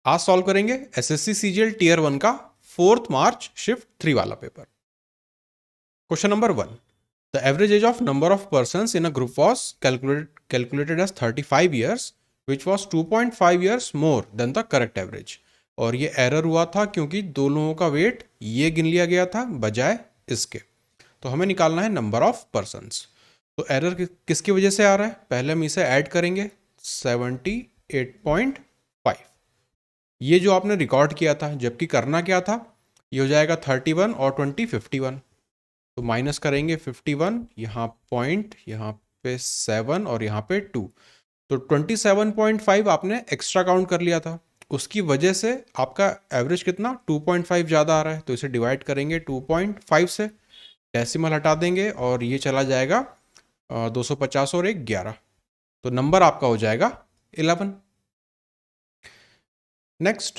आज सॉल्व करेंगे SSC CGL tier 1 का 4 मार्च शिफ्ट 3 वाला paper. Question number 1, the average age of number of persons in a group was calculated as 35 years which was 2.5 years more than the correct average. और ये error हुआ था क्योंकि दो लोगों का वेट ये गिन लिया गया था बजाय इसके। तो हमें निकालना है नंबर ऑफ पर्सन्स। तो एरर किसकी वजह से आ रहा है? पहले हम इसे ऐड करेंगे 78.5, ये जो आपने रिकॉर्ड किया था, जबकि करना क्या था, ये हो जाएगा 31 और 20 51। तो माइनस करेंगे 51, यहाँ पॉइंट, यहाँ पे 7 और यहाँ पे 2। तो 27.5 आपने एक्स्ट्रा काउंट कर लिया था, उसकी वजह से आपका एवरेज कितना 2.5 ज़्यादा आ रहा है। तो इसे डिवाइड करेंगे 2.5 से, डेसिमल हटा देंगे और ये चला जाएगा 250 और 1 11। तो नंबर आपका हो जाएगा 11। नेक्स्ट,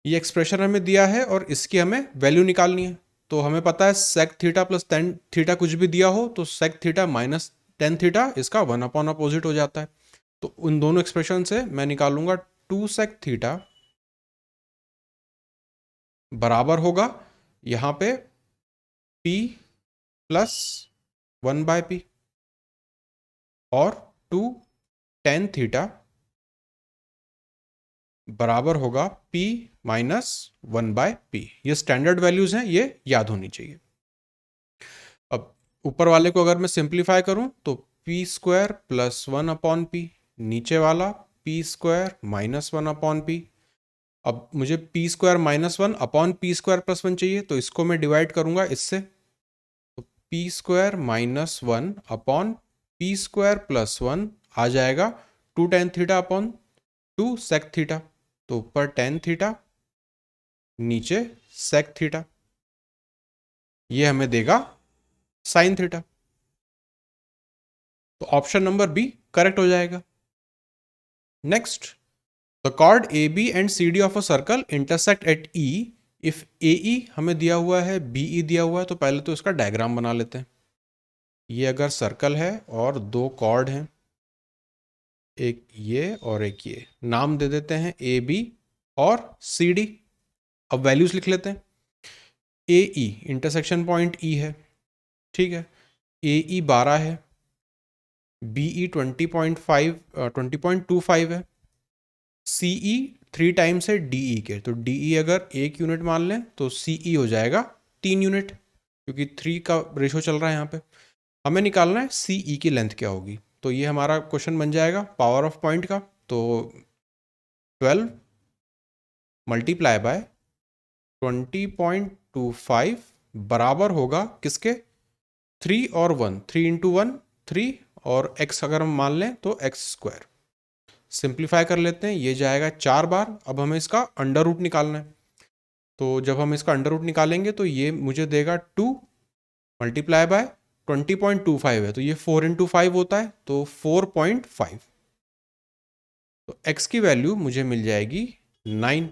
ये एक्सप्रेशन हमें दिया है और इसकी हमें वैल्यू निकालनी है। तो हमें पता है sec theta plus tan theta कुछ भी दिया हो तो sec theta minus tan theta इसका 1 अपॉन अपोजिट हो जाता है। तो उन दोनों एक्सप्रेशन से मैं निकालूंगा 2 सेक थीटा बराबर होगा यहाँ पे p प्लस 1 बाय पी और 2 टेन थीटा बराबर होगा p माइनस 1 बाय पी। ये स्टैंडर्ड वैल्यूज हैं, ये याद होनी चाहिए। अब ऊपर वाले को अगर मैं सिंप्लीफाई करूं तो P square plus 1 upon P, नीचे वाला P square minus 1 upon P. अब मुझे P square minus 1 upon P square plus 1 चाहिए, तो इसको मैं डिवाइड करूंगा इससे। तो P square minus 1 upon P square plus 1 आ जाएगा 2 tan theta upon 2 sec theta. तो ऊपर टेन थीटा, नीचे सेक थीटा, ये हमें देगा साइन थीटा। तो ऑप्शन नंबर बी करेक्ट हो जाएगा। Next, the chord A B and C D of a circle intersect at E if A E हमें दिया हुआ है, बी ई दिया हुआ है। तो पहले तो इसका डायग्राम बना लेते हैं। ये अगर सर्कल है और दो कॉर्ड हैं, एक ये और एक ये, नाम दे देते हैं ए बी और सी डी। अब वैल्यूज लिख लेते हैं। ए ई इंटरसेक्शन पॉइंट ई है, ठीक है। ए ई 12 है, बी ई 20.25 है, सी ई 3 टाइम्स है डी ई के। तो डी ई अगर 1 यूनिट मान लें तो सी ई हो जाएगा 3 यूनिट, क्योंकि 3 का रेशो चल रहा है यहाँ पे। हमें निकालना है सी ई की लेंथ क्या होगी। तो ये हमारा क्वेश्चन बन जाएगा पावर ऑफ पॉइंट का। तो 12 मल्टीप्लाई बाय 20.25 बराबर होगा किसके, 3 और 1, 3 इंटू 1 3 और x अगर हम मान लें तो x स्क्वायर। सिंप्लीफाई कर लेते हैं, ये जाएगा 4 बार। अब हमें इसका अंडर रूट निकालना है। तो जब हम इसका अंडर रूट निकालेंगे तो ये मुझे देगा 2 मल्टीप्लाई बाय 20.25 है, तो ये 4 इंटू 5 होता है, तो 4.5। तो x की वैल्यू मुझे मिल जाएगी 9।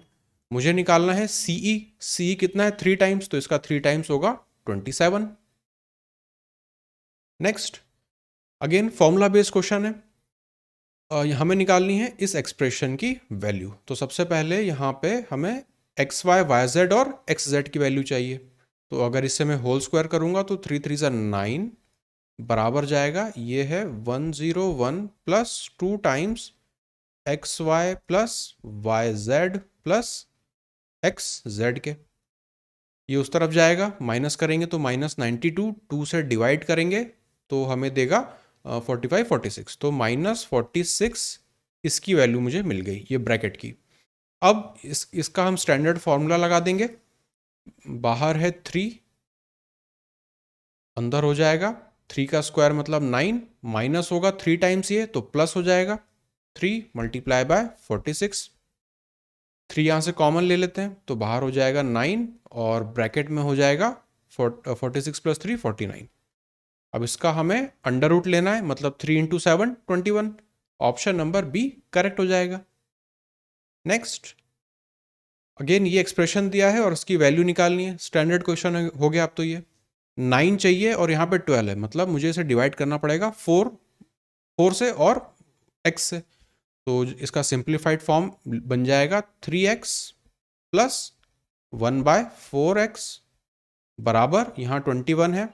मुझे निकालना है सीई, सीई कितना है 3 टाइम्स, तो इसका 3 टाइम्स होगा 27। Next, again formula based question है। हमें निकालनी है इस एक्सप्रेशन की वैल्यू। तो सबसे पहले यहाँ पे हमें एक्स वाई वाई जेड और एक्स जेड की वैल्यू चाहिए। तो अगर इससे मैं होल स्क्वायर करूँगा तो 3 3 ज़ा 9 बराबर जाएगा, ये है 101 plus 2 times X Y plus Y Z plus X Z के। ये उस तरफ जाएगा, माइनस करेंगे तो माइनस 92, 2 से डिवाइड करेंगे तो हमें देगा 45 46। तो माइनस 46 इसकी वैल्यू मुझे मिल गई, ये ब्रैकेट की। अब इसका हम स्टैंडर्ड फॉर्मूला लगा देंगे। बाहर है 3, अंदर हो जाएगा 3 का स्क्वायर मतलब 9, माइनस होगा 3 टाइम्स ये तो प्लस हो जाएगा 3 मल्टीप्लाई बाय 46। 3 यहाँ से कॉमन ले लेते हैं तो बाहर हो जाएगा 9 और ब्रैकेट में हो जाएगा 46 प्लस 3 49। अब इसका हमें अंडर रूट लेना है, मतलब 3 into 7 21। Option number B correct हो जाएगा। नेक्स्ट, अगेन ये एक्सप्रेशन दिया है और इसकी वैल्यू निकालनी है। स्टैंडर्ड क्वेश्चन हो गया। अब तो ये 9 चाहिए और यहाँ पे 12 है, मतलब मुझे इसे डिवाइड करना पड़ेगा 4 से और x से। तो इसका सिंप्लीफाइड फॉर्म बन जाएगा 3x प्लस 1/4x बराबर, यहाँ 21 है,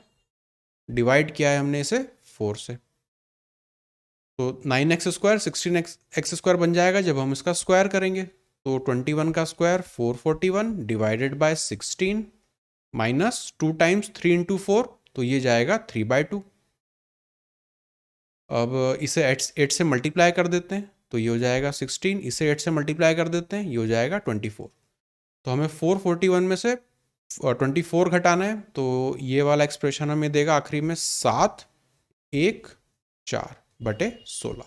डिवाइड किया है हमने इसे 4 से, तो 9x स्क्वायर 16x स्क्वायर बन जाएगा जब हम इसका स्क्वायर करेंगे। तो 21 का square 441 divided by 16 minus 2 times 3 into 4, तो ये जाएगा 3/2। अब इसे 8 से मल्टीप्लाई कर देते हैं तो ये हो जाएगा 16, इसे 8 से मल्टीप्लाई कर देते हैं, ये हो जाएगा 24। तो हमें 441 में से 24 घटाना है, तो ये वाला एक्सप्रेशन हमें देगा आखिरी में 714/16।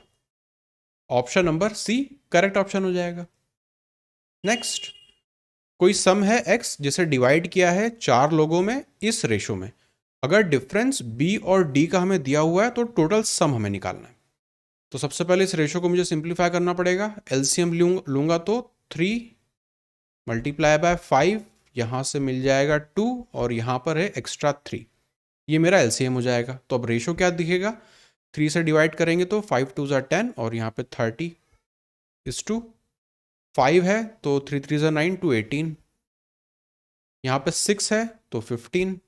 Option number C correct option हो जाएगा। नेक्स्ट, कोई सम है x जिसे डिवाइड किया है 4 लोगों में इस रेशो में। अगर डिफरेंस b और d का हमें दिया हुआ है तो टोटल सम हमें निकालना है। तो सबसे पहले इस रेशो को मुझे सिंप्लीफाई करना पड़ेगा। एलसीएम लूंगा तो 3 मल्टीप्लाई बाय 5, यहाँ से मिल जाएगा 2 और यहाँ पर है एक्स्ट्रा 3, ये मेरा एलसीएम हो जाएगा। तो अब रेशो क्या दिखेगा, 3 से डिवाइड करेंगे तो 5 2 ज़ा 10 और यहाँ पे 30 5 है तो 3 3 ज़ा 9 2 18, यहाँ पे 6 है तो 15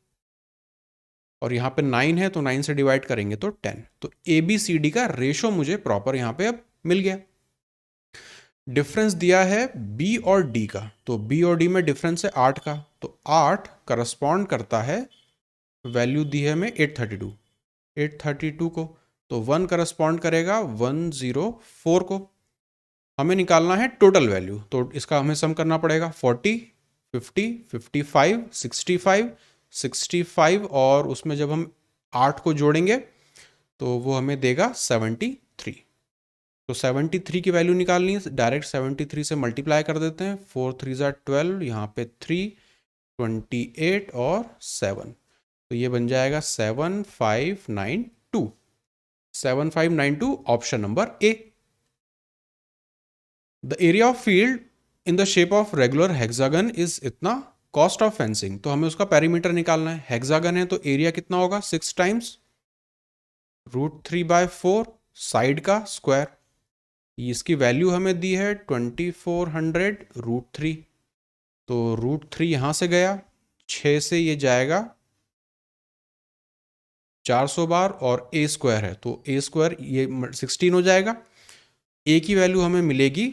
और यहाँ पे 9 है तो 9 से डिवाइड करेंगे तो 10। तो ABCD का रेशो मुझे प्रॉपर यहाँ पे अब मिल गया। डिफरेंस दिया है B और D का, तो B और D में डिफरेंस है 8 का, तो 8 करस्पॉन्ड करता है, वैल्यू दी है हमें 832 को, तो 1 करस्पॉन्ड करेगा 104 को। हमें निकालना है टोटल वैल्यू, तो इसका हमें सम करना पड़ेगा 40 50 55 65 65 और उसमें जब हम 8 को जोड़ेंगे तो वो हमें देगा 73। तो 73 की वैल्यू निकालनी है, डायरेक्ट 73 से मल्टीप्लाई कर देते हैं, 4 3 ज़ा 12, यहाँ पे 3 28 और 7, तो ये बन जाएगा 7592। 7592 option number A. The area of field in the shape of regular hexagon is इतना, कॉस्ट ऑफ फेंसिंग, तो हमें उसका पेरीमीटर निकालना है। हेक्सागन है तो एरिया कितना होगा, 6 टाइम्स √3/4 साइड का स्क्वायर, इसकी वैल्यू हमें दी है 2400 √3, तो √3 यहाँ से गया, 6 से ये जाएगा 400 बार और a स्क्वायर है तो a स्क्वायर ये 16 हो जाएगा। a की वैल्यू हमें मिलेगी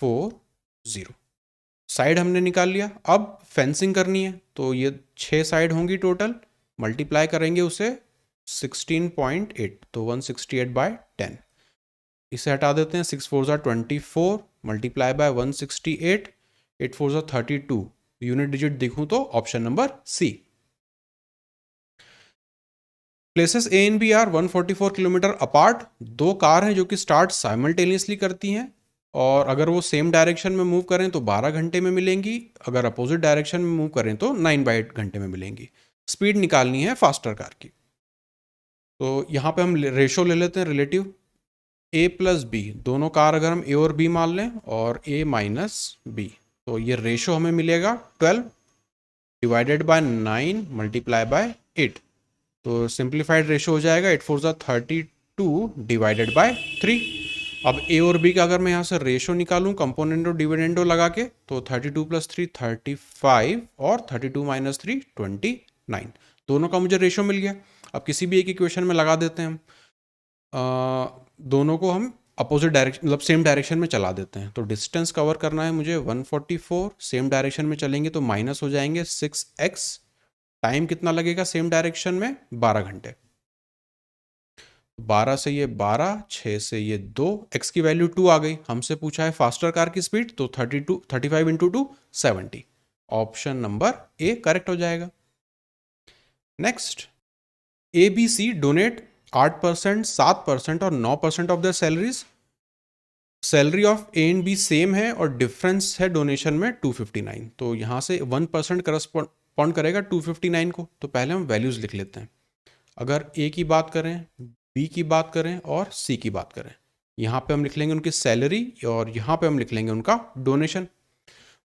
40। साइड हमने निकाल लिया, अब फेंसिंग करनी है तो ये 6 साइड होंगी टोटल, मल्टीप्लाई करेंगे उसे 16.8, तो 168/10। इसे हटा देते हैं, 6 4 ज़ा 24 मल्टीप्लाई बाय 168, 8 4 ज़ा 32, यूनिट डिजिट देखूं तो option number C. Places A and B are 144 kilometre apart, दो कार हैं जो कि स्टार्ट साइमल्टेनियसली करती हैं और अगर वो सेम डायरेक्शन में मूव करें तो 12 घंटे में मिलेंगी, अगर अपोजिट डायरेक्शन में मूव करें तो 9/8 घंटे में मिलेंगी। स्पीड निकालनी है फास्टर कार की, तो यहाँ पे हम रेशो ले लेते हैं रिलेटिव, a प्लस बी, दोनों कार अगर हम a और b मान लें और a माइनस b, तो ये रेशो हमें मिलेगा 12 डिवाइडेड बाय 9 मल्टीप्लाई बाय 8, तो सिंप्लीफाइड रेशो हो जाएगा 8 4 ज़ा 32 डिवाइडेड बाय 3। अब a और b का अगर मैं यहाँ से रेशो निकालूं कंपोनेंडो डिविडेंडो लगा के, तो 32 + 3 35 और 32 - 3 29, दोनों का मुझे रेशो मिल गया। अब किसी भी एक इक्वेशन में लगा देते हैं हम, दोनों को हम अपोजिट डायरेक्शन मतलब सेम डायरेक्शन में चला देते हैं। तो डिस्टेंस कवर करना है मुझे 144, सेम डायरेक्शन में चलेंगे तो माइनस हो जाएंगे 6x, टाइम कितना लगेगा सेम डायरेक्शन में, 12 घंटे। 12 से ये 12, 6 से ये 2, x की वैल्यू 2 आ गई। हमसे पूछा है फास्टर कार की स्पीड, तो 35 × 2 70, ऑप्शन नंबर ए करेक्ट हो जाएगा। नेक्स्ट, ABC डोनेट 8%, 7% और 9% of the salaries. Salary of A and B same है और डिफरेंस है डोनेशन में 259, तो यहाँ से 1% करस्पॉन्ड करेगा 259 को। तो पहले हम वैल्यूज लिख लेते हैं। अगर ए की बात करें, बी की बात करें और सी की बात करें, यहाँ पे हम लिख लेंगे उनकी सैलरी और यहाँ पे हम लिख लेंगे उनका डोनेशन।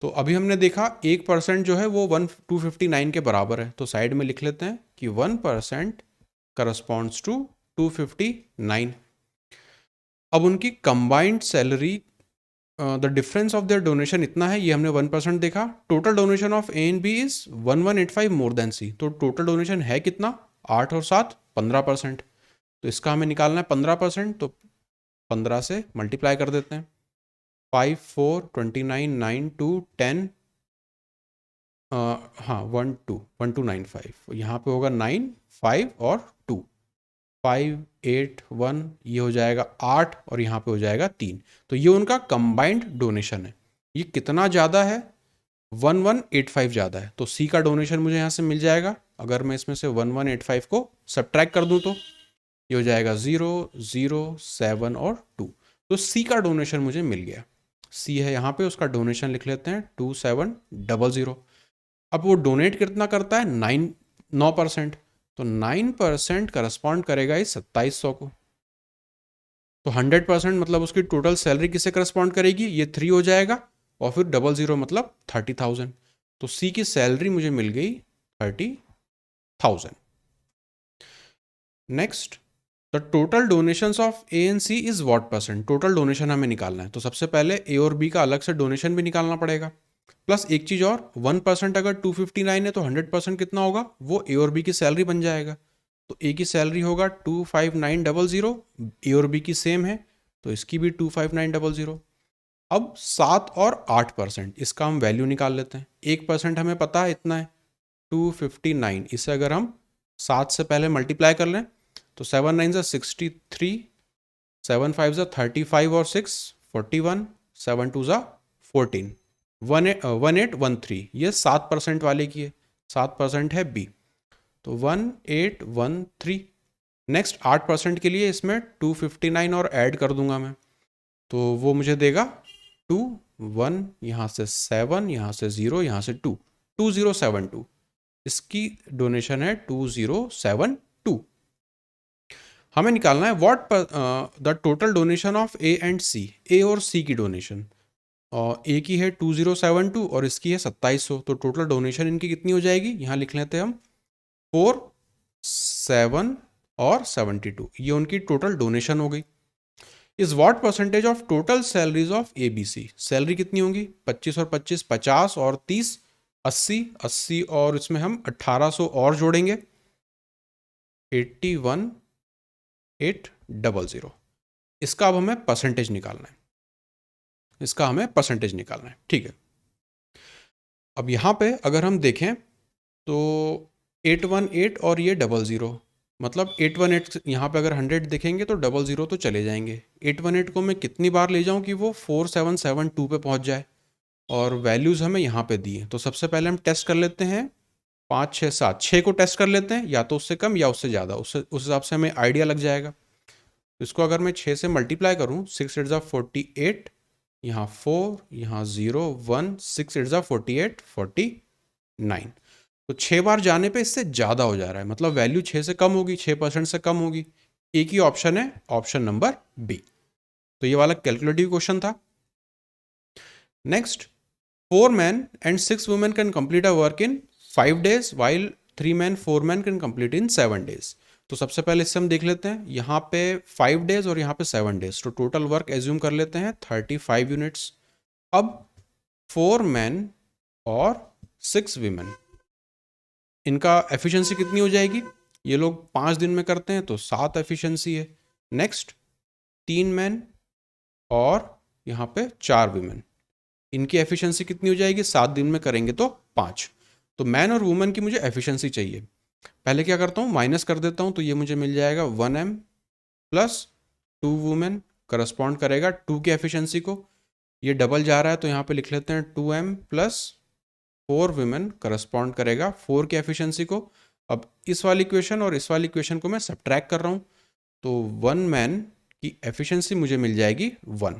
तो अभी हमने देखा 1% जो है वो 259 के बराबर है, तो साइड में लिख लेते हैं कि 1% करस्पॉन्ड्स टू 259। अब उनकी combined salary, the difference of their donation इतना है, ये हमने 1% देखा। Total donation of A and B is 1185 more than C. तो टोटल डोनेशन है कितना, 8 और 7 15%। तो इसका हमें निकालना है 15%, तो 15 से मल्टीप्लाई कर देते हैं। 5 4 29 9 2 10, हाँ 1 2 1295, यहाँ पे होगा 9 5 और 2, 5 8 1, ये हो जाएगा 8 और यहाँ पे हो जाएगा 3। तो ये उनका कंबाइंड डोनेशन है। ये कितना ज़्यादा है, 1185 ज़्यादा है। तो सी का डोनेशन मुझे यहाँ से मिल जाएगा। अगर मैं इसमें से 1185 को सब्ट्रैक्ट कर दूँ तो ये हो जाएगा 0 0 7 और 2। तो सी का डोनेशन मुझे मिल गया। सी है यहाँ पे, उसका डोनेशन लिख लेते हैं 2700। अब वो डोनेट कितना करता है, 9%। तो 9% करस्पॉन्ड करेगा इस 2700 को। तो 100% मतलब उसकी टोटल सैलरी किसे करस्पॉन्ड करेगी, ये 3 हो जाएगा, और फिर 00 मतलब 30,000। तो सी की सैलरी मुझे मिल गई 30,000। Next, the total donations of A and C is what percent. Total donation हमें निकालना है, तो सबसे पहले ए और बी का अलग से डोनेशन भी निकालना पड़ेगा। प्लस एक चीज़ और, 1% अगर 259 है तो 100% कितना होगा, वो ए और बी की सैलरी बन जाएगा। तो ए की सैलरी होगा 25900, ए और बी की सेम है तो इसकी भी 25900। अब 7 और 8%, इसका हम वैल्यू निकाल लेते हैं। 1% हमें पता है इतना है 259, इसे अगर हम 7 से पहले मल्टीप्लाई कर लें तो 7 9 ज़ा 63, 7 5 ज़ा 35 और 6 41, 7 2 ज़ा 14, 1813। ये 7% वाले की है, 7% है बी, तो 1813। नेक्स्ट 8% के लिए इसमें 259 और ऐड कर दूंगा मैं, तो वो मुझे देगा 2 1, यहाँ से 7, यहाँ से 0, यहाँ से 2, 2072। इसकी डोनेशन है 2072। हमें निकालना है what the total donation of A and C. A और सी की डोनेशन, और ए की है 2072 और इसकी है 2700। तो टोटल डोनेशन इनकी कितनी हो जाएगी, यहाँ लिख लेते हैं हम 4 7 और 72। ये उनकी टोटल डोनेशन हो गई। Is what percentage of total salaries of A B C. Salary कितनी होंगी, 25 और 25 50 और 30 80 80, और इसमें हम 1800 और जोड़ेंगे 81,800। इसका अब हमें परसेंटेज निकालना है, इसका हमें परसेंटेज निकालना है, ठीक है। अब यहाँ पे अगर हम देखें तो 818 और ये 00, मतलब 818 यहाँ पे अगर 100 देखेंगे तो 00 तो चले जाएंगे। 818 को मैं कितनी बार ले जाऊँ कि वो 4772 पे पहुँच जाए, और वैल्यूज़ हमें यहाँ पे दी है। तो सबसे पहले हम टेस्ट कर लेते हैं 5 6 7, 6 को टेस्ट कर लेते हैं, या तो उससे कम या उससे ज़्यादा, उससे उस हिसाब से हमें आइडिया लग जाएगा। इसको अगर मैं 6 से मल्टीप्लाई करूँ, 6 8 ज़ा 48, यहाँ 4, यहाँ 0 1, 6 8 ज़ा 48 49। तो 6 बार जाने पे इससे ज़्यादा हो जा रहा है, मतलब वैल्यू 6 से कम होगी, 6% से कम होगी। एक ही ऑप्शन है, ऑप्शन नंबर बी। तो ये वाला कैलकुलेटिव क्वेश्चन था। Next, 4 men and 6 women can complete a work in 5 days while 3 men 4 men can complete in 7 days। तो सबसे पहले इससे हम देख लेते हैं, यहाँ पे 5 days और यहाँ पे 7 days, तो टोटल वर्क एज्यूम कर लेते हैं 35 यूनिट्स। अब 4 men और 6 women, इनका एफिशिएंसी कितनी हो जाएगी, ये लोग 5 दिन में करते हैं तो 7 एफिशिएंसी है। नेक्स्ट, 3 मैन और यहाँ पे 4 वीमेन, इनकी एफिशिएंसी कितनी हो जाएगी, 7 दिन में करेंगे तो 5। तो मैन और वुमेन की मुझे एफिशिएंसी चाहिए। पहले क्या करता हूँ, माइनस कर देता हूँ, तो ये मुझे मिल जाएगा 1m प्लस 2 वुमेन करस्पॉन्ड करेगा 2 की एफिशिएंसी को। ये डबल जा रहा है तो यहाँ पे लिख लेते हैं 2m प्लस 4 विमेन करस्पॉन्ड करेगा 4 की एफिशिएंसी को। अब इस वाली इक्वेशन और इस वाली इक्वेशन को मैं सब्ट्रैक्ट कर रहा हूँ, तो 1 मैन की एफिशिएंसी मुझे मिल जाएगी 1।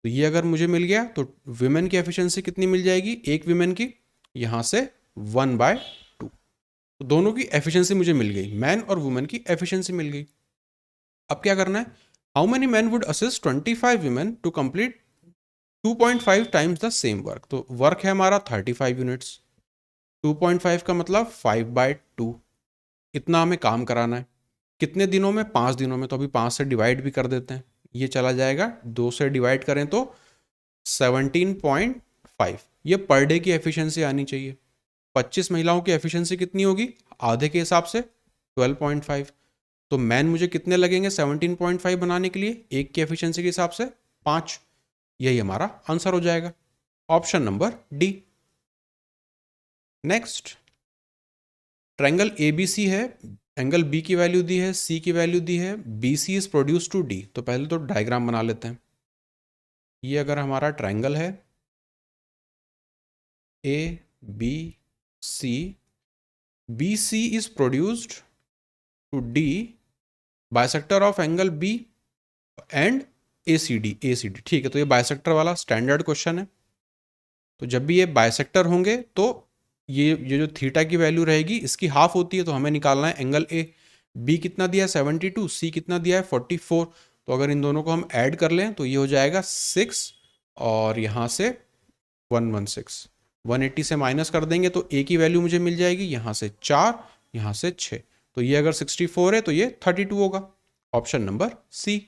तो ये अगर मुझे मिल गया तो विमेन की एफिशिएंसी कितनी मिल जाएगी, एक विमेन की यहाँ से 1/2। तो दोनों की एफिशिएंसी मुझे मिल गई, मैन और वुमेन की एफिशिएंसी मिल गई। अब क्या करना है, how many man would assist 25 women to complete 2.5 times the same work. तो वर्क है हमारा 35 यूनिट्स, 2.5 का मतलब 5/2, इतना हमें काम कराना है। कितने दिनों में, 5 दिनों में। तो अभी 5 से डिवाइड भी कर देते हैं, ये चला जाएगा, 2 से डिवाइड करें तो 17.5। ये पर डे की एफिशिएंसी आनी चाहिए। 25 महिलाओं की एफिशिएंसी कितनी होगी आधे के हिसाब से? 12.5। तो मैन मुझे कितने लगेंगे 17.5 बनाने के लिए? एक की एफिशिएंसी के हिसाब से 5। यही हमारा आंसर हो जाएगा, option number D. Next, triangle ABC है, एंगल B की वैल्यू दी है, C की वैल्यू दी है, BC is produce to D। तो पहले तो डायग्राम बना लेते हैं। ये अगर हमारा ट्रायंगल है ABC, BC is produced to D bisector of angle B and ACD। ठीक है, तो ये बाइसेक्टर वाला स्टैंडर्ड क्वेश्चन है। तो जब भी ये बाइसेक्टर होंगे तो ये जो थीटा की वैल्यू रहेगी इसकी हाफ होती है, तो हमें निकालना है एंगल A। B कितना दिया है 72, C कितना दिया है 44। तो अगर इन दोनों को हम ऐड कर लें तो ये हो जाएगा 6 और यहाँ से 116। 180 से माइनस कर देंगे तो A की वैल्यू मुझे मिल जाएगी यहाँ से 4, यहाँ से 6। तो ये अगर 64 है तो ये 32 होगा, option number C।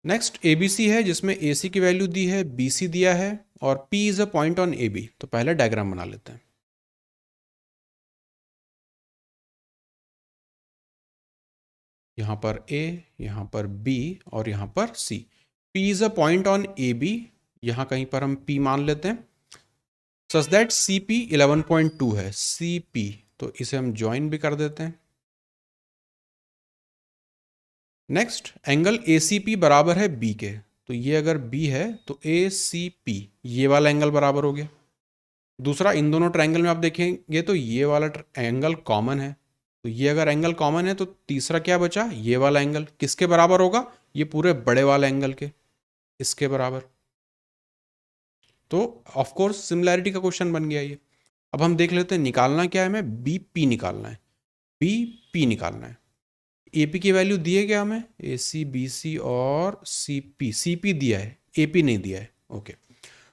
Next ABC है जिसमें AC की वैल्यू दी है, BC दिया है और P is a point on AB। तो पहले डायग्राम बना लेते हैं। यहाँ पर A, यहाँ पर B और यहाँ पर C। P is a point on AB, यहाँ कहीं पर हम P मान लेते हैं, सच दैट CP 11.2 है। CP, तो इसे हम ज्वाइन भी कर देते हैं। नेक्स्ट, एंगल ACP बराबर है B के। तो ये अगर B है तो ACP ये वाला एंगल बराबर हो गया। दूसरा, इन दोनों ट्रायंगल में आप देखेंगे तो ये वाला एंगल कॉमन है। तो ये अगर एंगल कॉमन है तो तीसरा क्या बचा? ये वाला एंगल किसके बराबर होगा? ये पूरे बड़े वाले एंगल के, इसके बराबर। तो ऑफ कोर्स सिमिलैरिटी का क्वेश्चन बन गया ये। अब हम देख लेते हैं निकालना क्या है, हमें BP निकालना है। BP निकालना है। AP की वैल्यू दी है क्या हमें? AC, BC और CP। CP दिया है, AP नहीं दिया है। ओके,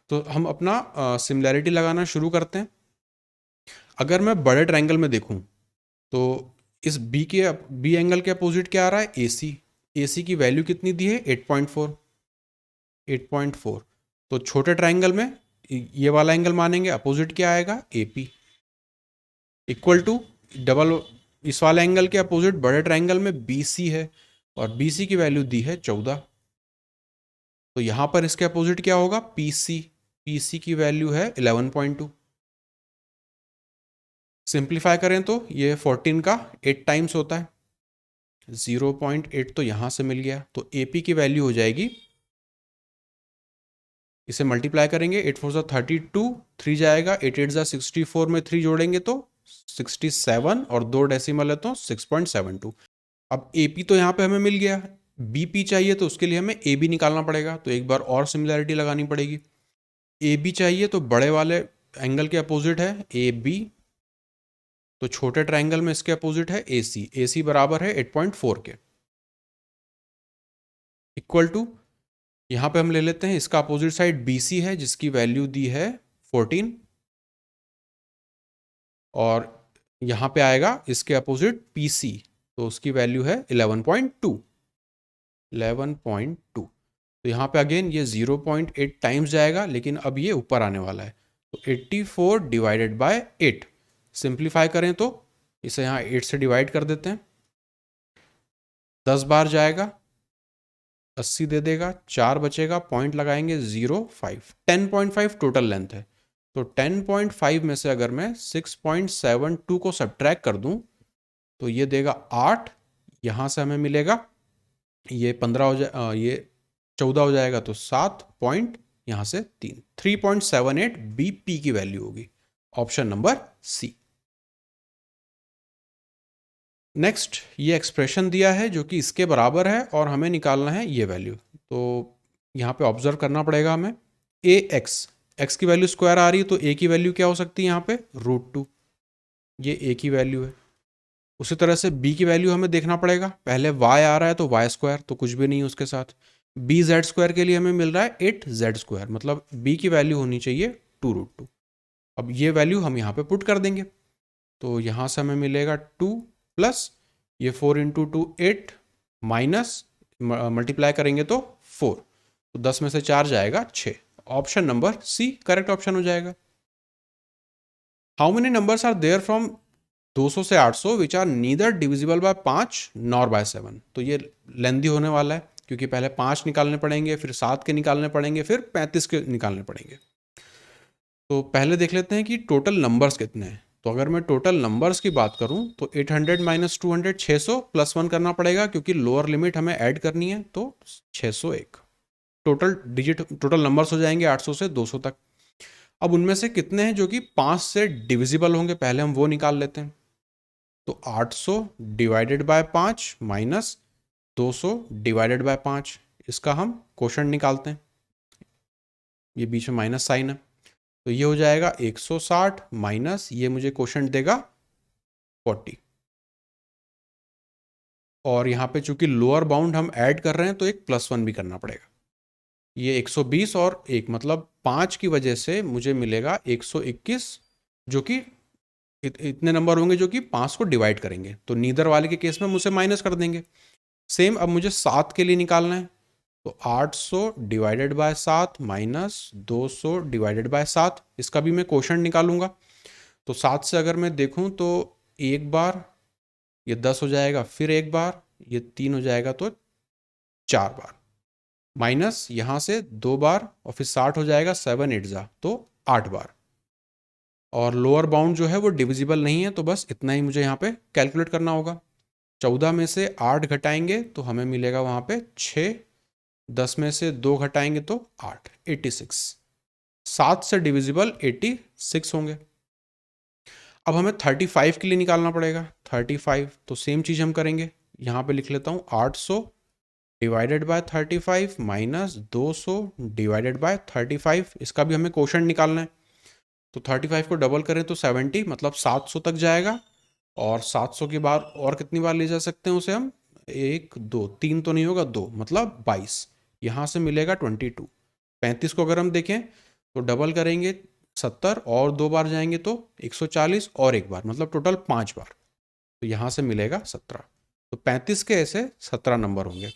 तो हम अपना सिमिलैरिटी लगाना शुरू करते हैं। अगर मैं बड़े ट्रायंगल में देखूं तो इस B एंगल के अपोजिट क्या आ रहा है? AC। AC की वैल्यू कितनी दी है? 8.4। 8.4। तो छोटे ट्रायंगल में ये वाला एंगल मानेंगे, अपोजिट क्या आएगा? AP इक्वल टू डबल इस वाले एंगल के अपोजिट बड़े ट्रायंगल में BC है और BC की वैल्यू दी है 14। तो यहां पर इसके अपोजिट क्या होगा? PC। PC की वैल्यू है 11.2। सिंप्लीफाई करें तो ये 14 का 8 टाइम्स होता है। 0.8 तो यहां से मिल गया। तो AP की वैल्यू हो जाएगी, इसे मल्टीप्लाई करेंगे, 8 4 32, 3 जाएगा, 8 8 64 में 3 जोड़ेंगे तो 67 और 2 डेसिमल है तो 6.72। अब AP तो यहाँ पे हमें मिल गया, BP चाहिए तो उसके लिए हमें AB निकालना पड़ेगा। तो एक बार और सिमिलैरिटी लगानी पड़ेगी। AB चाहिए तो बड़े वाले एंगल के अपोजिट है AB, तो छोटे ट्रायंगल में इसके अपोजिट है AC। AC बराबर है 8.4 के। इक्वल टू, यहाँ पे हम ले लेते हैं इसका अपोजिट साइड BC है जिसकी वैल्यू दी है 14 और यहाँ पे आएगा इसके अपोजिट PC, तो उसकी वैल्यू है 11.2। 11.2। तो यहाँ पे अगेन ये 0.8 टाइम्स जाएगा, लेकिन अब ये ऊपर आने वाला है। तो 84 डिवाइडेड बाय 8, सिंप्लीफाई करें तो इसे यहाँ 8 से डिवाइड कर देते हैं, 10 बार जाएगा, 80 दे देगा, 4 बचेगा, पॉइंट लगाएंगे 0.5। 10.5 टोटल लेंथ है। तो 10.5 में से अगर मैं 6.72 को सब्ट्रैक्ट कर दूं तो ये देगा 8। यहाँ से हमें मिलेगा ये 15 हो जाए, ये 14 हो जाएगा तो 7 पॉइंट, यहाँ से 3, 3.78 BP की वैल्यू होगी, ऑप्शन नंबर C। नेक्स्ट, ये एक्सप्रेशन दिया है जो कि इसके बराबर है और हमें निकालना है ये वैल्यू। तो यहाँ पे ऑब्जर्व करना पड़ेगा हमें। x की वैल्यू स्क्वायर आ रही है तो a की वैल्यू क्या हो सकती है यहाँ पे? √2। ये a की वैल्यू है। उसी तरह से b की वैल्यू हमें देखना पड़ेगा। पहले y आ रहा है तो y स्क्वायर तो कुछ भी नहीं है उसके साथ। bz स्क्वायर के लिए हमें मिल रहा है 8z स्क्वायर, मतलब b की वैल्यू होनी चाहिए 2√2। अब ये वैल्यू हम यहाँ पे पुट कर देंगे तो यहाँ से हमें मिलेगा 2 प्लस ये 4 × 2 8 माइनस मल्टीप्लाई करेंगे तो 4, तो 10 में से 4 जाएगा 6। Option number C correct option हो जाएगा। How many numbers are there from 200 से 800 which are neither divisible by 5 nor by 7। तो ये लेंदी होने वाला है, क्योंकि पहले 5 निकालने पड़ेंगे, फिर 7 के निकालने पड़ेंगे, फिर 35 के निकालने पड़ेंगे। तो पहले देख लेते हैं कि टोटल नंबर्स कितने हैं। तो अगर मैं टोटल नंबर्स की बात करूं तो 800 माइनस 200 600 प्लस 1 करना पड़ेगा, क्योंकि लोअर लिमिट हमें ऐड करनी है, तो 601 टोटल नंबर्स हो जाएंगे 800 से 200 तक। अब उनमें से कितने हैं जो कि 5 से डिविजिबल होंगे, पहले हम वो निकाल लेते हैं। तो 800 divided by 5 minus 200 divided by 5, इसका हम क्वोशंट निकालते हैं। ये बीच में माइनस साइन है, तो ये हो जाएगा 160 माइनस ये मुझे क्वोशंट देगा 40। और यहाँ पे चूंकि लोअर बाउंड हम ऐड कर रहे हैं तो एक +1 भी करना पड़ेगा। ये 120 और 1 मतलब 5 की वजह से मुझे मिलेगा 121, जो कि इतने नंबर होंगे जो कि 5 को डिवाइड करेंगे। तो नीदर वाले के केस में हम उसे माइनस कर देंगे। सेम अब मुझे 7 के लिए निकालना है, तो 800 divided by 7 minus 200 divided by 7, इसका भी मैं क्वोशंट निकालूंगा। तो 7 से अगर मैं देखूं तो एक बार ये 10 हो जाएगा, फिर एक बार ये 3 हो जाएगा, तो 4 बार, माइनस यहाँ से 2 बार और फिर 60 हो जाएगा, 7 8 जा तो 8 बार। और लोअर बाउंड जो है वो डिविजिबल नहीं है, तो बस इतना ही मुझे यहाँ पे कैलकुलेट करना होगा। 14 में से 8 घटाएंगे तो हमें मिलेगा वहाँ पे 6, 10 में से 2 घटाएंगे तो 8, 86। 7 से डिविजिबल 86 होंगे। अब हमें 35 के लिए निकालना पड़ेगा। 35, तो सेम चीज़ हम करेंगे, यहाँ पे लिख लेता हूँ 800 divided by 35 minus 200 divided by 35, इसका भी हमें क्वोशंट निकालना है। तो 35 को डबल करें तो 70, मतलब 700 तक जाएगा। और 700 की बार और कितनी बार ले जा सकते हैं उसे हम, 1 2 3 तो नहीं होगा, 2 मतलब 22, यहाँ से मिलेगा 22। 35 को अगर हम देखें तो डबल करेंगे 70 और 2 बार जाएंगे तो 140 और एक बार, मतलब टोटल 5 बार, तो यहाँ से मिलेगा 17। तो 35 के ऐसे 17 नंबर होंगे।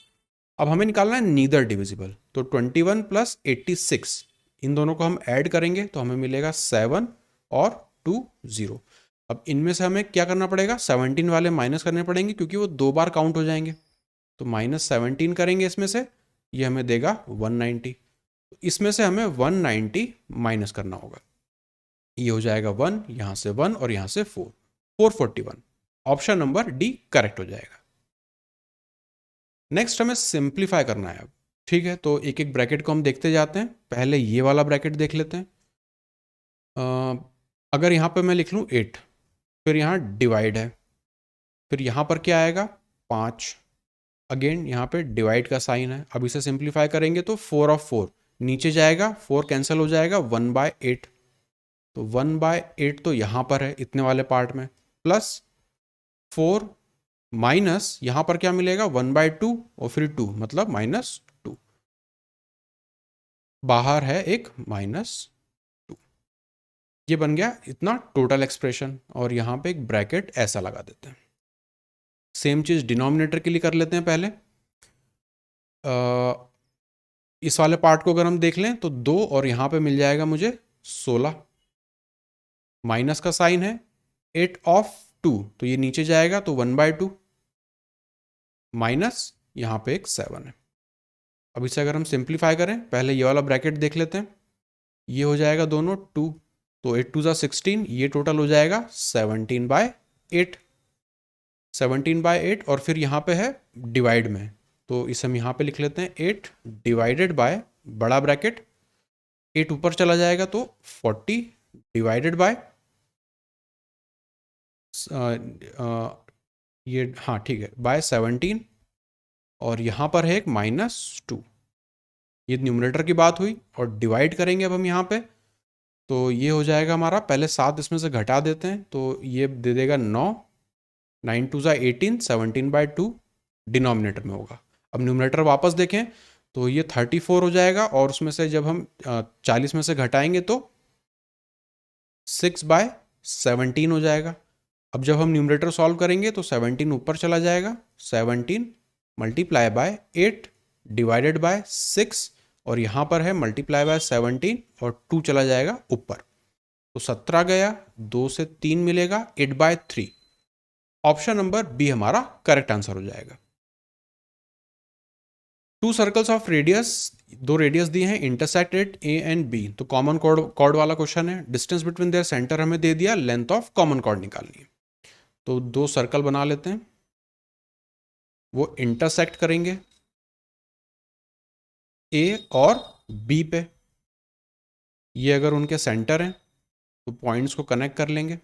अब हमें निकालना है नीदर डिविजिबल, तो 21 प्लस 86 इन दोनों को हम ऐड करेंगे तो हमें मिलेगा 7 और 2 0। अब इनमें से हमें क्या करना पड़ेगा, 17 वाले माइनस करने पड़ेंगे, क्योंकि वो 2 बार काउंट हो जाएंगे। तो -17 करेंगे इसमें से, ये हमें देगा 190। इसमें से हमें 190 माइनस करना होगा, ये हो जाएगा 1, यहाँ से 1 और यहाँ से 4, 441। ऑप्शन नंबर डी करेक्ट हो जाएगा। नेक्स्ट हमें सिंप्लीफाई करना है अब। ठीक है, तो एक एक ब्रैकेट को हम देखते जाते हैं। पहले ये वाला ब्रैकेट देख लेते हैं। अगर यहाँ पे मैं लिख लूँ 8, फिर यहाँ डिवाइड है, फिर यहाँ पर क्या आएगा 5, अगेन यहाँ पे डिवाइड का साइन है। अब इसे सिंप्लीफाई करेंगे तो 4 ऑफ 4 नीचे जाएगा, 4 कैंसिल हो जाएगा, 1/8। तो 1/8 तो यहाँ पर है इतने वाले पार्ट में, प्लस 4 माइनस यहाँ पर क्या मिलेगा 1/2 और फिर 2, मतलब -2, बाहर है एक -2। ये बन गया इतना टोटल एक्सप्रेशन, और यहाँ पे एक ब्रैकेट ऐसा लगा देते हैं। सेम चीज़ डिनोमिनेटर के लिए कर लेते हैं पहले। इस वाले पार्ट को अगर हम देख लें तो 2 और यहाँ पे मिल जाएगा मुझे 16, माइनस का साइन है, 8 ऑफ 2 तो ये नीचे जाएगा तो 1/2, माइनस यहाँ पे एक 7 है। अब इसे अगर हम सिंप्लीफाई करें, पहले ये वाला ब्रैकेट देख लेते हैं, ये हो जाएगा दोनों 2, तो 8 2 16, ये टोटल हो जाएगा 17/8, 17/8। और फिर यहाँ पे है डिवाइड में, तो इसे हम यहाँ पे लिख लेते हैं 8 डिवाइडेड बाय बड़ा ब्रैकेट, 8 ऊपर चला जाएगा तो 40 डिवाइडेड बाय ये, हाँ ठीक है, बाय 17, और यहाँ पर है एक -2। ये न्यूमरेटर की बात हुई, और डिवाइड करेंगे अब हम यहाँ पे, तो ये हो जाएगा हमारा, पहले 7 इसमें से घटा देते हैं तो ये दे देगा 9, 9 2 18, 17/2 डिनोमिनेटर में होगा। अब न्यूमरेटर वापस देखें तो ये 34 हो जाएगा, और उसमें से जब हम 40 में से घटाएंगे तो 6/17 हो जाएगा। अब जब हम न्यूमरेटर सॉल्व करेंगे तो 17 ऊपर चला जाएगा, 17 मल्टीप्लाई बाय 8 डिवाइडेड बाय 6 और यहाँ पर है मल्टीप्लाई बाय 17 और 2 चला जाएगा ऊपर, तो 17 गया, 2 से 3 मिलेगा, 8/3। ऑप्शन नंबर बी हमारा करेक्ट आंसर हो जाएगा। 2 सर्कल्स ऑफ रेडियस, 2 रेडियस दिए हैं, intersect at A and B, तो कॉमन कॉर्ड वाला क्वेश्चन है। डिस्टेंस बिटवीन देयर सेंटर हमें दे दिया, लेंथ ऑफ कॉमन कॉर्ड निकालनी है। तो 2 सर्कल बना लेते हैं, वो इंटरसेक्ट करेंगे ए और बी पे। ये अगर उनके सेंटर हैं तो पॉइंट्स को कनेक्ट कर लेंगे,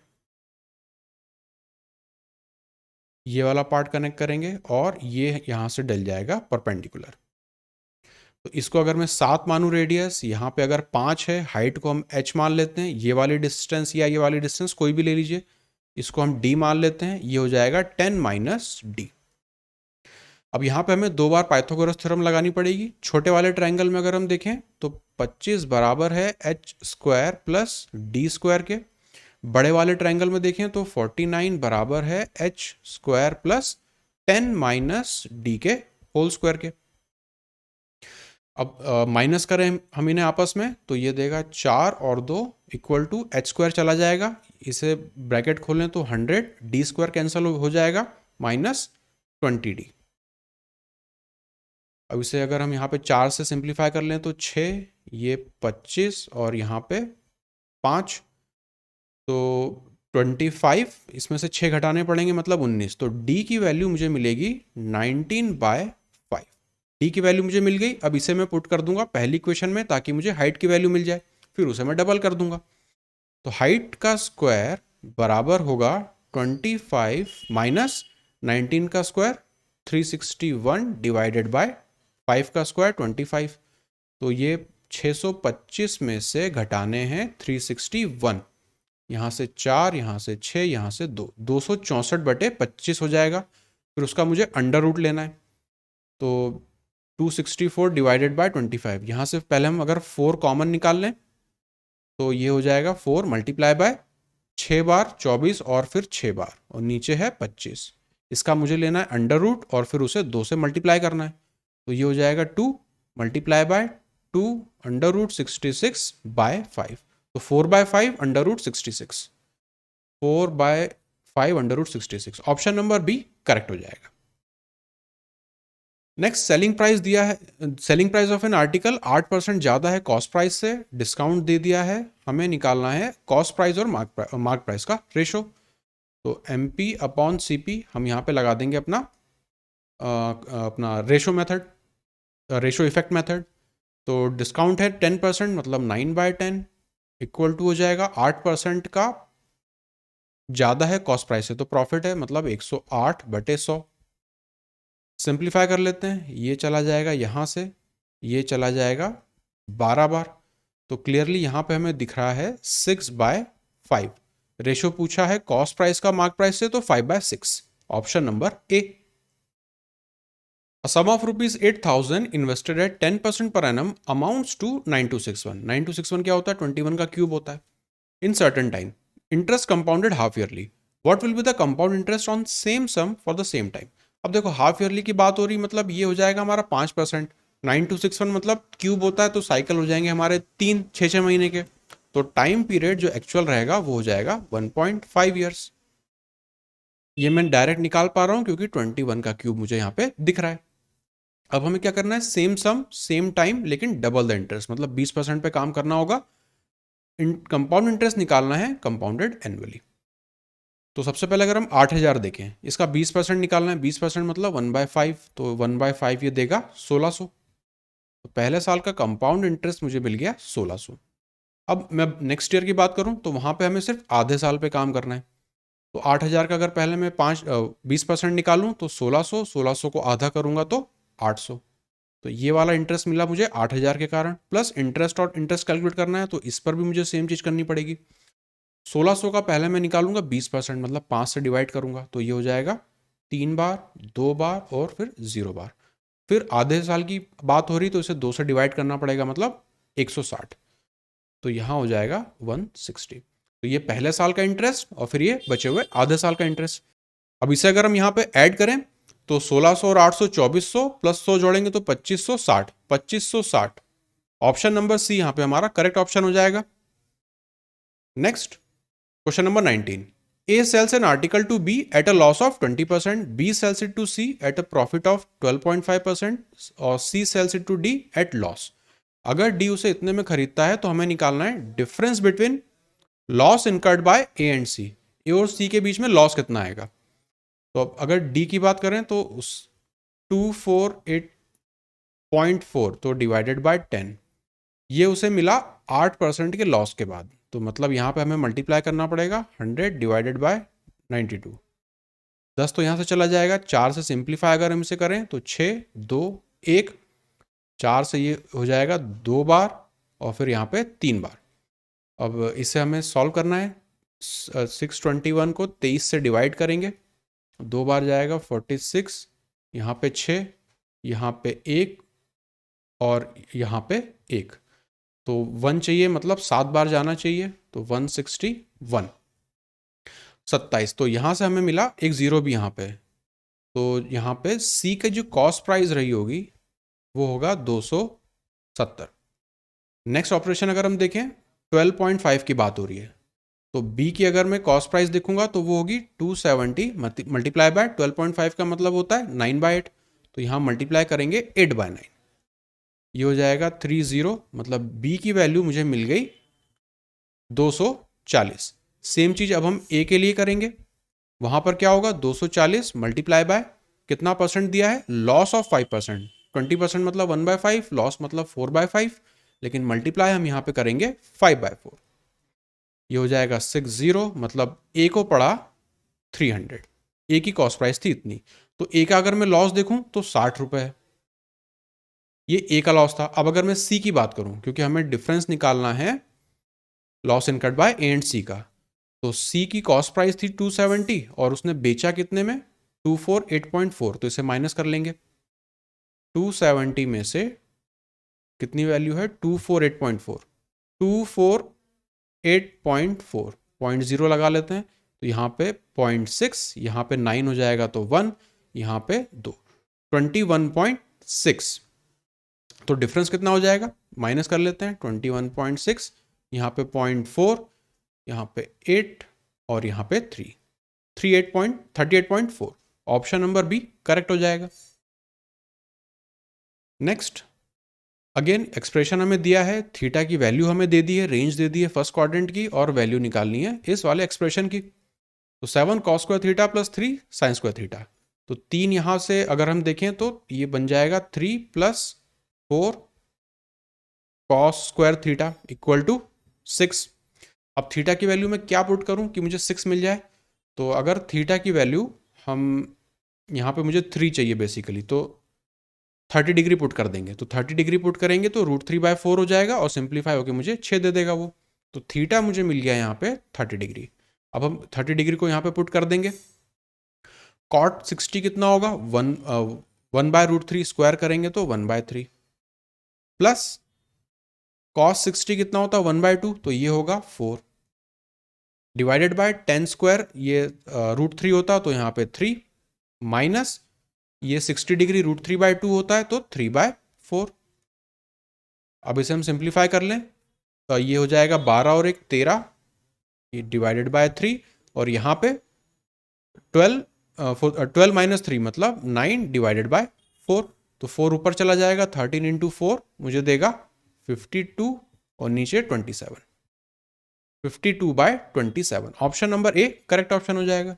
ये वाला पार्ट कनेक्ट करेंगे और ये यहाँ से डल जाएगा परपेंडिकुलर। तो इसको अगर मैं 7 मानूं रेडियस, यहाँ पे अगर 5 है, हाइट को हम h मान लेते हैं, ये वाली डिस्टेंस या ये वाली डिस्टेंस कोई भी ले लीजिए, इसको हम d मान लेते हैं, ये हो जाएगा 10 - d। अब यहाँ पे हमें 2 बार पाइथागोरस थ्योरम लगानी पड़ेगी। छोटे वाले ट्रायंगल में अगर हम देखें तो 25 बराबर है h² प्लस d² के। बड़े वाले ट्रायंगल में देखें तो 49 बराबर है h² प्लस 10 - d के होल स्क्वायर के। अब माइनस करें हम इन्हें आपस में तो ये देगा 4 और 2 इक्वल टू h² चला जाएगा, इसे ब्रैकेट खोलें तो 100, d² कैंसिल हो जाएगा, -20d। अब इसे अगर हम यहाँ पे 4 से सिंप्लीफाई कर लें तो 6, ये 25 और यहाँ पे 5, तो 25, इसमें से 6 घटाने पड़ेंगे मतलब 19, तो d की वैल्यू मुझे मिलेगी 19/5। d की वैल्यू मुझे मिल गई। अब इसे मैं पुट कर दूंगा पहली इक्वेशन में ताकि मुझे हाइट की वैल्यू मिल जाए, फिर उसे मैं डबल कर दूंगा। तो हाइट का स्क्वायर बराबर होगा 25 माइनस 19 का स्क्वायर 361 डिवाइडेड बाय 5 का स्क्वायर 25। तो ये 625 में से घटाने हैं 361, यहाँ से 4, यहाँ से 6, यहाँ से 2, 264/25 हो जाएगा। फिर उसका मुझे अंडर रूट लेना है, तो 264 डिवाइडेड बाय 25, यहाँ से पहले हम अगर 4 कॉमन निकाल लें तो ये हो जाएगा 4 मल्टीप्लाई बाय 6 बार 24 और फिर 6 बार और नीचे है 25। इसका मुझे लेना है अंडर रूट और फिर उसे 2 से मल्टीप्लाई करना है, तो ये हो जाएगा 2 मल्टीप्लाई बाय 2 अंडर रूट 66/5, तो 4/5 under root 66, 4/5 under root 66। Option number B correct हो जाएगा। नेक्स्ट, सेलिंग प्राइस दिया है, selling price of an article 8% ज़्यादा है कॉस्ट प्राइस से, डिस्काउंट दे दिया है, हमें निकालना है कॉस्ट प्राइस और मार्क प्राइस का रेशो। तो MP/CP हम यहाँ पे लगा देंगे अपना ratio method, ratio effect method. तो डिस्काउंट है 10%, मतलब 9/10 इक्वल टू हो जाएगा 8% का ज़्यादा है कॉस्ट प्राइस से, तो प्रॉफिट है मतलब 108/100। सिंप्लीफाई कर लेते हैं, ये चला जाएगा यहाँ से, ये चला जाएगा 12 बार, तो क्लियरली यहाँ पे हमें दिख रहा है 6/5। रेशो पूछा है कॉस्ट प्राइस का मार्क प्राइस से, तो 5/6, option number A. A sum of ₹8,000 invested at 10% per annum amounts to 9261। 9261 क्या होता है? 21 का क्यूब होता है। In certain time, interest compounded half yearly. What will be the compound interest on same sum for the same time? अब देखो half yearly की बात हो रही, मतलब ये हो जाएगा हमारा 5%। 9261 मतलब क्यूब होता है, तो साइकिल हो जाएंगे हमारे 3-6 महीने के, तो टाइम पीरियड जो एक्चुअल रहेगा वो हो जाएगा 1.5 ईयर्स। ये मैं डायरेक्ट निकाल पा रहा हूँ क्योंकि 21 का क्यूब मुझे यहाँ पे दिख रहा है। अब हमें क्या करना है, सेम सम सेम टाइम लेकिन डबल द इंटरेस्ट, मतलब 20% पे काम करना होगा। कंपाउंड इंटरेस्ट निकालना है कंपाउंडेड एनुअली। तो सबसे पहले अगर हम 8000 देखें, इसका 20% निकालना है, 20% मतलब 1/5, तो 1/5 ये देगा 1600। तो पहले साल का कंपाउंड इंटरेस्ट मुझे मिल गया 1600। अब मैं नेक्स्ट ईयर की बात करूं तो वहां पे हमें सिर्फ आधे साल पे काम करना है। तो 8000 का अगर पहले मैं 20% निकालूं तो 1600, 1600 को आधा करूंगा तो 800। तो ये वाला इंटरेस्ट मिला मुझे 8000 के कारण, प्लस इंटरेस्ट और इंटरेस्ट कैलकुलेट करना है, तो इस पर भी मुझे सेम चीज़ करनी पड़ेगी। 1600 का पहले मैं निकालूंगा 20%, मतलब 5 से डिवाइड करूंगा, तो ये हो जाएगा 3 बार, 2 बार और फिर 0 बार। फिर आधे साल की बात हो रही तो इसे 2 से डिवाइड करना पड़ेगा, मतलब 160, तो यहाँ हो जाएगा 160। तो ये पहले साल का इंटरेस्ट और फिर ये बचे हुए आधे साल का इंटरेस्ट। अब इसे अगर हम यहाँ पे ऐड करें तो 1600 और 800 2400 प्लस 100 जोड़ेंगे तो 2560, 2560। ऑप्शन नंबर सी यहाँ पे हमारा करेक्ट ऑप्शन हो जाएगा। Next question number 19। A sells an article to B at a loss of 20%, B sells it to C at a profit of 12.5% और C sells it to D at loss। अगर D उसे इतने में खरीदता है तो हमें निकालना है difference between loss incurred bye A and C। A और C के बीच में लॉस कितना आएगा। तो अब अगर D की बात करें तो उस 248.4 तो डिवाइडेड बाय 10, ये उसे मिला 8% के लॉस के बाद। तो मतलब यहाँ पे हमें मल्टीप्लाई करना पड़ेगा 100 डिवाइडेड बाय 92। 10 तो यहाँ से चला जाएगा, 4 से सिंप्लीफाई अगर हम इसे करें तो 6 2 1, 4 से ये हो जाएगा 2 बार और फिर यहाँ पे 3 बार। अब इसे हमें सॉल्व करना है। 621 को 23 से डिवाइड करेंगे, 2 बार जाएगा 46, यहाँ पे 6, यहाँ पे 1 और यहाँ पे 1, तो 1 चाहिए, मतलब 7 बार जाना चाहिए, तो 161 27। तो यहाँ से हमें मिला एक जीरो भी यहाँ पे, तो यहाँ पे सी का जो कॉस्ट प्राइस रही होगी वो होगा 270। नेक्स्ट ऑपरेशन अगर हम देखें 12.5 की बात हो रही है, तो बी की अगर मैं कॉस्ट प्राइस देखूंगा तो वो होगी 270 मल्टीप्लाई बाय 12.5 का मतलब होता है 9/8, तो यहाँ मल्टीप्लाई करेंगे 8/9, ये हो जाएगा 30, मतलब बी की वैल्यू मुझे मिल गई 240। सेम चीज अब हम ए के लिए करेंगे, वहां पर क्या होगा 240 मल्टीप्लाई बाय कितना परसेंट दिया है, लॉस ऑफ 5%, 20% मतलब 1/5, लॉस मतलब 4/5, लेकिन मल्टीप्लाई हम यहाँ पे करेंगे 5/4, ये हो जाएगा 60, मतलब ए को पड़ा 300, ए की कॉस्ट प्राइस थी इतनी। तो ए का अगर मैं लॉस देखूं तो 60 रुपए है, ये ए का लॉस था। अब अगर मैं सी की बात करूं, क्योंकि हमें डिफरेंस निकालना है loss incurred by A and C का, तो सी की कॉस्ट प्राइस थी 270 और उसने बेचा कितने में, 248.4, तो इसे माइनस कर लेंगे। 270 में से कितनी वैल्यू है, 248.4, 248.4 0.0 लगा लेते हैं, तो यहाँ पे 0.6, यहाँ पे 9 हो जाएगा तो 1, यहाँ पे 2, 21.6। तो डिफरेंस कितना हो जाएगा, माइनस कर लेते हैं 21.6, यहाँ पे 0.4, यहाँ पे 8 और यहाँ पे 3, 38.4। ऑप्शन नंबर बी करेक्ट हो जाएगा। नेक्स्ट अगेन एक्सप्रेशन हमें दिया है, थीटा की वैल्यू हमें दे दी है, रेंज दे दी है फर्स्ट क्वाड्रेंट की, और वैल्यू निकालनी है इस वाले एक्सप्रेशन की। तो 7 cos square theta plus 3 sine square theta, तो 3 यहाँ से अगर हम देखें तो ये बन जाएगा 3 + 4 cos square theta equal to 6। अब थीटा की वैल्यू मैं क्या पुट करूं कि मुझे 6 मिल जाए, तो अगर थीटा की वैल्यू हम यहाँ पे मुझे 3 चाहिए बेसिकली, तो 30 डिग्री पुट कर देंगे, तो 30 डिग्री पुट करेंगे तो √3/4 हो जाएगा और सिंप्लीफाई होकर मुझे 6 दे देगा वो। तो थीटा मुझे मिल गया यहाँ पे 30 डिग्री। अब हम 30 डिग्री को यहाँ पे पुट कर देंगे। कॉट 60 कितना होगा, 1/√3 स्क्वायर करेंगे तो 1/3 प्लस कॉस 60 कितना होता है 1/2, तो ये होगा 4 डिवाइडेड बाय 10 स्क्वायर, ये √3 होता तो यहाँ पे 3 माइनस ये 60 डिग्री √3/2 होता है तो 3/4। अब इसे हम सिंप्लीफाई कर लें तो ये हो जाएगा 12 और 1 13, ये डिवाइडेड बाय 3, और यहाँ पे 12 माइनस 3 मतलब 9 डिवाइडेड बाय 4, तो 4 ऊपर चला जाएगा, 13 × 4 मुझे देगा 52 और नीचे 27, 52/27। Option number A correct option हो जाएगा।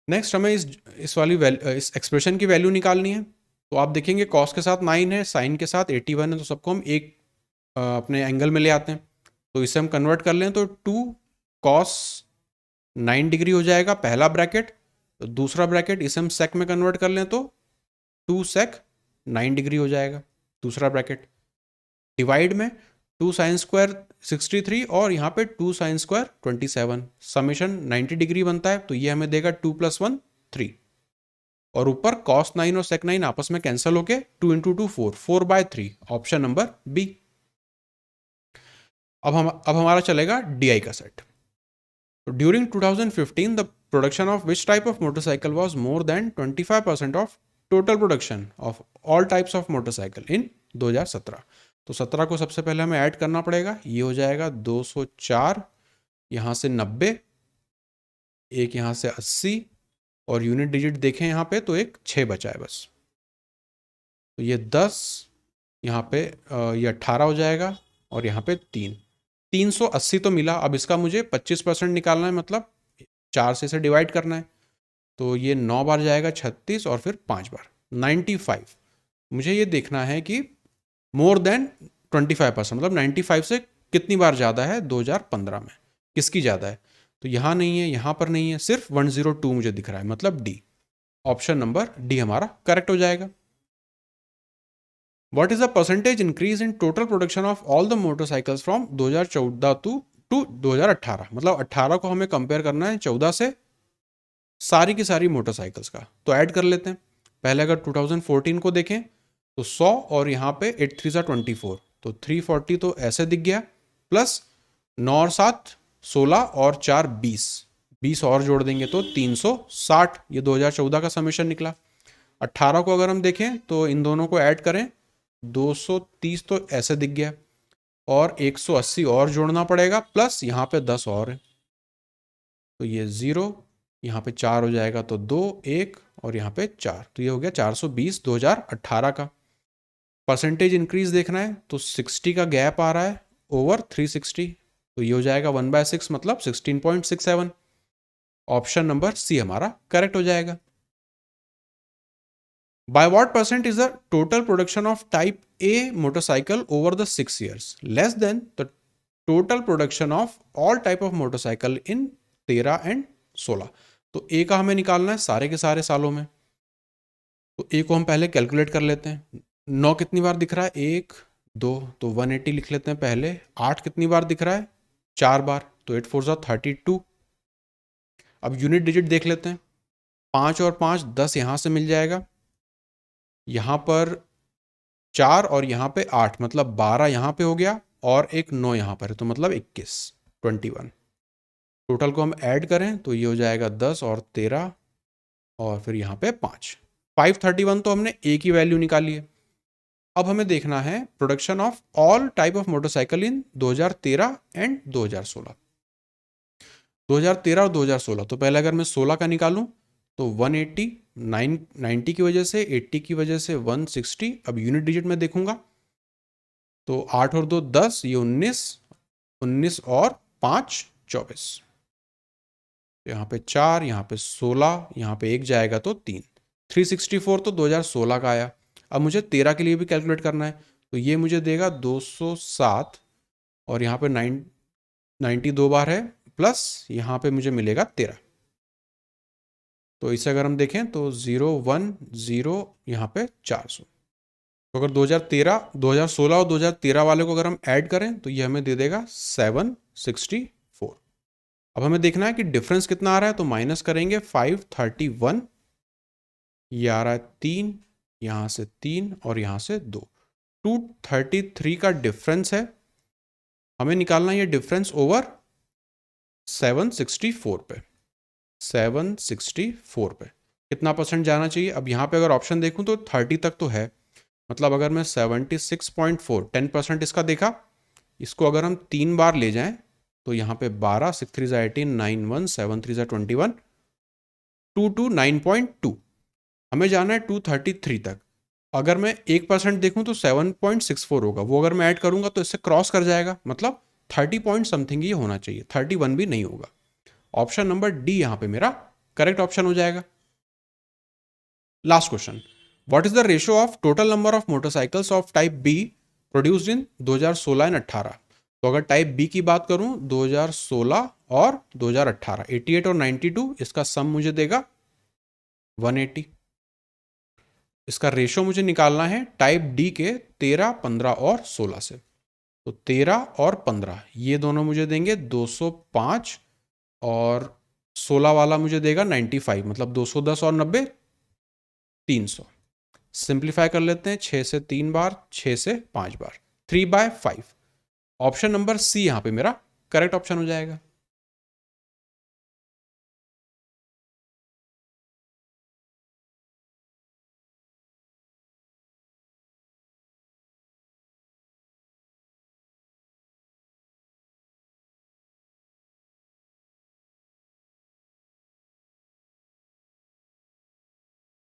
नेक्स्ट हमें इस वाली इस एक्सप्रेशन की वैल्यू निकालनी है। तो आप देखेंगे कॉस के साथ 9 है, साइन के साथ 81 है, तो सबको हम एक अपने एंगल में ले आते हैं। तो इसे हम कन्वर्ट कर लें तो 2 cos 9 डिग्री हो जाएगा पहला ब्रैकेट, तो दूसरा ब्रैकेट इसे हम सेक में कन्वर्ट कर लें तो 2 sec 9 डिग्री हो जाएगा दूसरा ब्रैकेट, डिवाइड में 2 sin स्क्वायर 63 और यहाँ पे 2 sin स्क्वायर 27, समेशन 90 डिग्री बनता है, तो ये हमें देगा 2 + 1 3, और ऊपर cos 9 और sec 9 आपस में कैंसिल होके 2 × 2 4, 4/3, ऑप्शन नंबर बी। अब हमारा चलेगा DI का सेट। During 2015 the production of which type of motorcycle was more than 25% of total production of all types of motorcycle in 2017। तो 17 को सबसे पहले हमें ऐड करना पड़ेगा, ये हो जाएगा 204, यहाँ से 90, एक यहाँ से 80 और यूनिट डिजिट देखें यहाँ पे तो एक 6 बचा है बस। तो ये 10, यहाँ पे ये 18 हो जाएगा और यहाँ पे 380 तो मिला। अब इसका मुझे 25% निकालना है, मतलब 4 से इसे डिवाइड करना है। तो ये 9 बार जाएगा 36 और फिर 5 बार 95। मुझे ये देखना है कि मोर देन 25%, मतलब 95 से कितनी बार ज़्यादा है 2015 में, किसकी ज़्यादा है। तो यहाँ नहीं है, यहाँ पर नहीं है, सिर्फ 102 मुझे दिख रहा है, मतलब डी। ऑप्शन नंबर डी हमारा करेक्ट हो जाएगा। What is the percentage increase in total production of all the motorcycles from 2014 to 2018? मतलब 18 को हमें कंपेयर करना है 14 से सारी की सारी मोटरसाइकिल्स का। तो ऐड कर लेते हैं। पहले अगर 2014 को देखें तो 100 और यहाँ पे 8 3 24, तो 340 तो ऐसे दिख गया, प्लस 9 और 7 16 और 4 20 और जोड़ देंगे तो 360। ये 2014 का समेशन निकला। 18 को अगर हम देखें तो इन दोनों को ऐड करें 230 तो ऐसे दिख गया, और 180 और जोड़ना पड़ेगा, प्लस यहाँ पे 10 और है, तो ये 0, यहाँ पे 4 हो जाएगा तो 2 1 और यहाँ पे 4, तो ये हो गया 420 2018 का। परसेंटेज इंक्रीज देखना है तो 60 का गैप आ रहा है ओवर 360, तो ये हो जाएगा 1/6, मतलब 16.67। ऑप्शन नंबर सी हमारा करेक्ट हो जाएगा। By what percent is the total production of type A motorcycle over the 6 years less than the total production of all type of motorcycle in 13 and 16? तो A का हमें निकालना है सारे के सारे सालों में। तो A को हम पहले कैलकुलेट कर लेते हैं। 9 कितनी बार दिख रहा है, 1 2, तो 180 लिख लेते हैं पहले। 8 कितनी बार दिख रहा है, 4 बार, तो 8 4 32। अब यूनिट डिजिट देख लेते हैं। 5 और 5 10 यहाँ से मिल जाएगा, यहाँ पर 4 और यहाँ पे 8, मतलब 12 यहाँ पे हो गया, और एक 9 यहाँ पर है, तो मतलब 21 टोटल को हम ऐड करें तो ये हो जाएगा 10 और 13 और फिर यहाँ पे 531। तो हमने ए की वैल्यू निकाली है। अब हमें देखना है production of all type of motorcycle in 2013 and 2016। 2013 और 2016, तो पहले अगर मैं 16 का निकालूं तो 180, 90 की वजह से, 80 की वजह से 160। अब यूनिट डिजिट में देखूंगा तो 8 और 2 10, ये 19 और 5 24, यहाँ पे 4, यहाँ पे 16, यहाँ पे 1 जाएगा तो 364 तो 2016 का आया। अब मुझे 13 के लिए भी कैलकुलेट करना है, तो ये मुझे देगा 207 और यहाँ पे 90 दो बार है, प्लस यहाँ पे मुझे मिलेगा 13। तो इसे अगर हम देखें तो 0 1 0, यहाँ पे 400। तो अगर 2013, 2016 और 2013 वाले को अगर हम ऐड करें तो ये हमें दे देगा 764। अब हमें देखना है कि डिफरेंस कितना आ रहा है, तो माइनस करेंगे 531, ये आ रहा है 3, यहाँ से 3 और यहाँ से 2, 233 का डिफरेंस है। हमें निकालना है ये डिफरेंस ओवर 764 पे। 764 पे कितना परसेंट जाना चाहिए। अब यहाँ पे अगर ऑप्शन देखूं तो 30 तक तो है, मतलब अगर मैं 76.4 10% इसका देखा, इसको अगर हम 3 बार ले जाएं तो यहाँ पे 12 6 3 18 9 1 7 3 21 229.2। हमें जाना है 233 तक। अगर मैं 1% देखूं तो 7.64 होगा, वो अगर मैं ऐड करूंगा तो इससे क्रॉस कर जाएगा, मतलब 30 पॉइंट समथिंग ये होना चाहिए, 31 भी नहीं होगा। ऑप्शन नंबर डी यहां पे मेरा करेक्ट ऑप्शन हो जाएगा। Last question, what is the ratio of total number of motorcycles of type be produced in 2016 and 18? तो अगर टाइप बी की बात करूं 2016 और 2018, 88 और 92, इसका सम मुझे देगा 180। इसका रेशियो मुझे निकालना है टाइप डी के 13 15 और 16 से, तो 13 और 15 ये दोनों मुझे देंगे 205 और 16 वाला मुझे देगा 95, मतलब 210 और 90 300। सिंप्लीफाई कर लेते हैं, 6 से 3 बार, 6 से 5 बार, 3/5। ऑप्शन नंबर सी यहाँ पे मेरा करेक्ट ऑप्शन हो जाएगा।